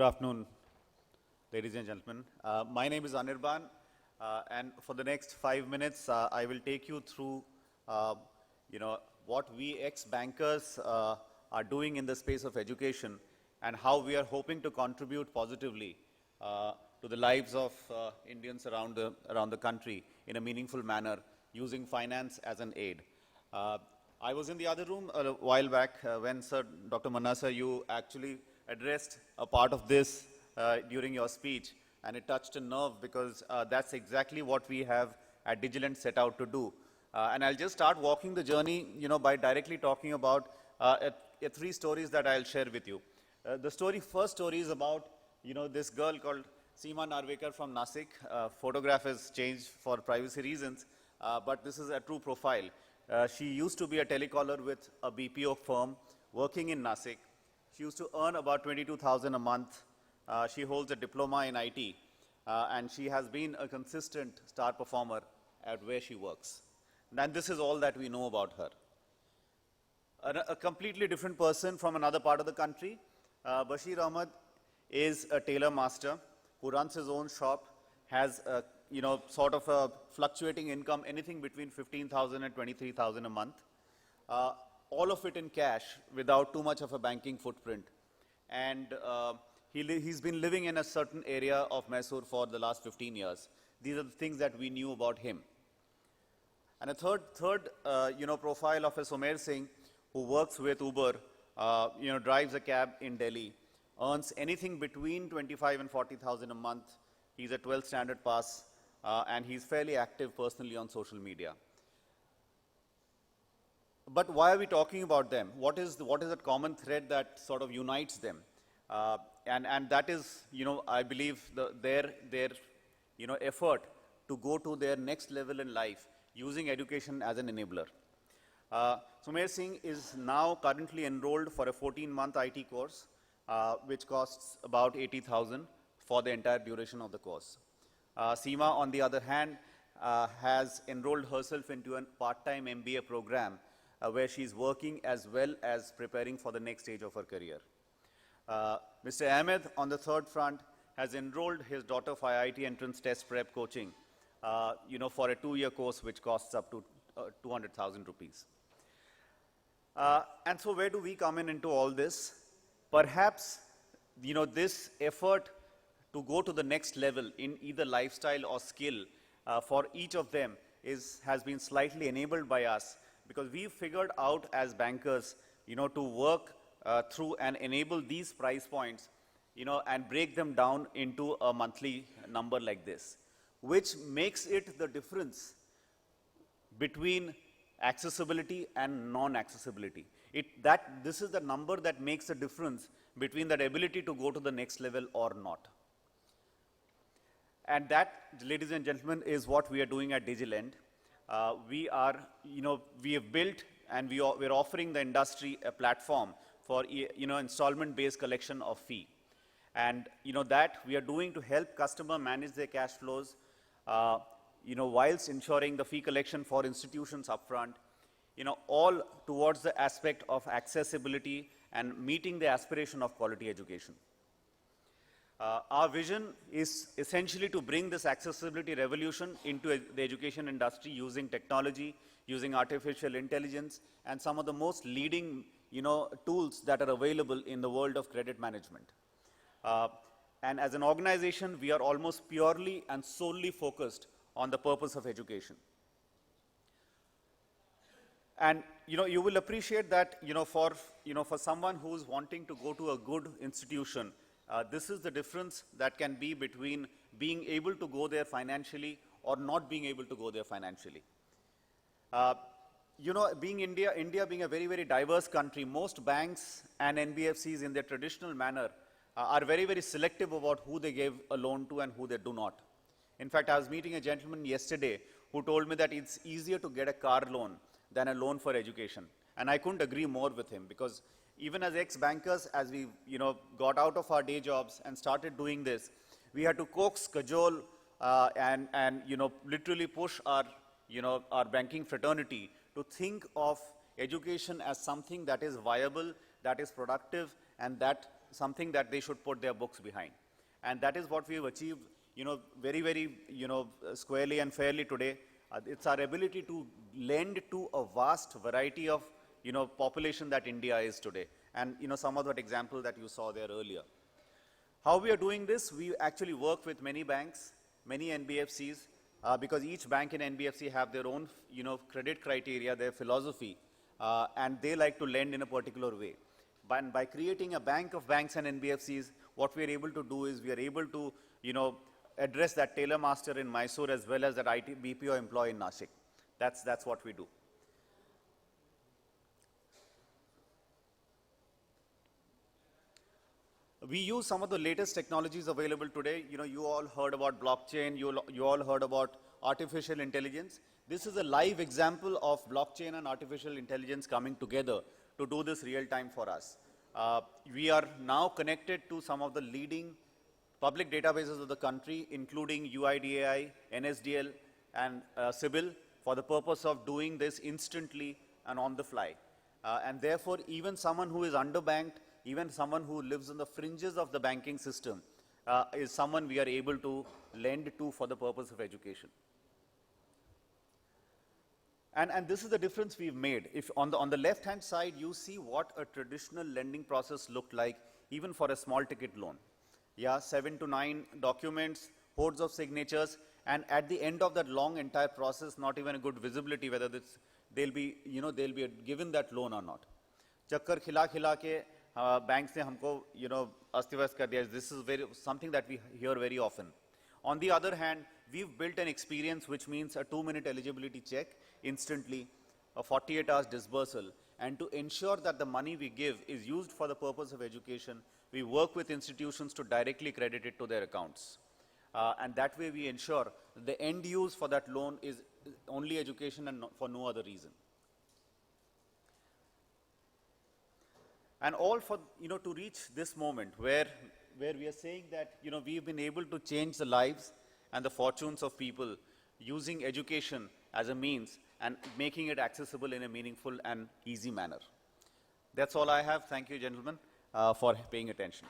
Good afternoon, ladies and gentlemen. My name is Anirban, and for the next 5 minutes, I will take you through, what we ex-bankers are doing in the space of education and how we are hoping to contribute positively to the lives of Indians around the country in a meaningful manner using finance as an aid. I was in the other room a while back when Dr. Manna sir, you actually addressed a part of this during your speech, and it touched a nerve because that's exactly what we have at Digilend set out to do. And I'll just start walking the journey, by directly talking about three stories that I'll share with you. The first story is about, this girl called Seema Narvekar from Nasik. Photograph has changed for privacy reasons, but this is a true profile. She used to be a telecaller with a BPO firm working in Nasik. She used to earn about 22,000 a month. She holds a diploma in IT, and she has been a consistent star performer at where she works. And this is all that we know about her. A completely different person from another part of the country, Bashir Ahmad is a tailor master who runs his own shop, has a, sort of a fluctuating income, anything between 15,000 and 23,000 a month. All of it in cash without too much of a banking footprint. And he's been living in a certain area of Mysore for the last 15 years. These are the things that we knew about him. And a third profile of a Sumer Singh who works with Uber, drives a cab in Delhi, earns anything between 25 and 40,000 a month. He's a 12th standard pass, and he's fairly active personally on social media. But why are we talking about them? What is that common thread that sort of unites them? And that is, I believe their effort to go to their next level in life using education as an enabler. Sumer Singh is now currently enrolled for a 14-month IT course, which costs about 80,000 for the entire duration of the course. Seema, on the other hand, has enrolled herself into a part-time MBA program where she's working as well as preparing for the next stage of her career. Mr. Ahmad, on the third front, has enrolled his daughter for IIT entrance test prep coaching, for a 2-year course which costs up to 200,000 rupees. And so where do we come in into all this? Perhaps, this effort to go to the next level in either lifestyle or skill for each of them has been slightly enabled by us because we figured out as bankers, to work through and enable these price points, and break them down into a monthly number like this, which makes it the difference between accessibility and non-accessibility. This is the number that makes the difference between that ability to go to the next level or not. And that, ladies and gentlemen, is what we are doing at Digilend. We have built and we're offering the industry a platform for, installment-based collection of fee. And, that we are doing to help customer manage their cash flows, whilst ensuring the fee collection for institutions upfront, all towards the aspect of accessibility and meeting the aspiration of quality education. Our vision is essentially to bring this accessibility revolution into the education industry using technology, using artificial intelligence, and some of the most leading, tools that are available in the world of credit management. And as an organization, we are almost purely and solely focused on the purpose of education. And, you will appreciate that, for someone who's wanting to go to a good institution, this is the difference that can be between being able to go there financially or not being able to go there financially. Being India being a very, very diverse country, most banks and NBFCs in their traditional manner are very, very selective about who they give a loan to and who they do not. In fact, I was meeting a gentleman yesterday who told me that it's easier to get a car loan than a loan for education. And I couldn't agree more with him because even as ex-bankers, as we got out of our day jobs and started doing this, we had to coax, cajole, and literally push our banking fraternity to think of education as something that is viable, that is productive, and that something that they should put their books behind. And that is what we have achieved, very, squarely and fairly today. It's our ability to lend to a vast variety of, population that India is today. And, some of that example that you saw there earlier. How we are doing this, we actually work with many banks, many NBFCs, because each bank and NBFC have their own, credit criteria, their philosophy, and they like to lend in a particular way. By creating a bank of banks and NBFCs, what we are able to do is we are able to, address that tailor master in Mysore as well as that IT BPO employee in Nashik. That's what we do. We use some of the latest technologies available today. You all heard about blockchain, you all heard about artificial intelligence. This is a live example of blockchain and artificial intelligence coming together to do this real time for us. We are now connected to some of the leading public databases of the country, including UIDAI, NSDL, and CIBIL, for the purpose of doing this instantly and on the fly. And therefore, even someone who is underbanked, even someone who lives in the fringes of the banking system, is someone we are able to lend to for the purpose of education. And this is the difference we've made. If on the left-hand side, you see what a traditional lending process looked like, even for a small ticket loan. Yeah, 7 to 9 documents, hordes of signatures, and at the end of that long entire process, not even a good visibility whether they'll be given that loan or not. Chakkar khila ke banks ne humko astivast kar diya. This is something that we hear very often. On the other hand, we've built an experience which means a 2-minute eligibility check instantly, a 48 hours disbursal, and to ensure that the money we give is used for the purpose of education, we work with institutions to directly credit it to their accounts. And that way we ensure that the end use for that loan is only education and for no other reason. And all for, to reach this moment where we are saying that, we've been able to change the lives and the fortunes of people using education as a means and making it accessible in a meaningful and easy manner. That's all I have. Thank you, gentlemen, for paying attention.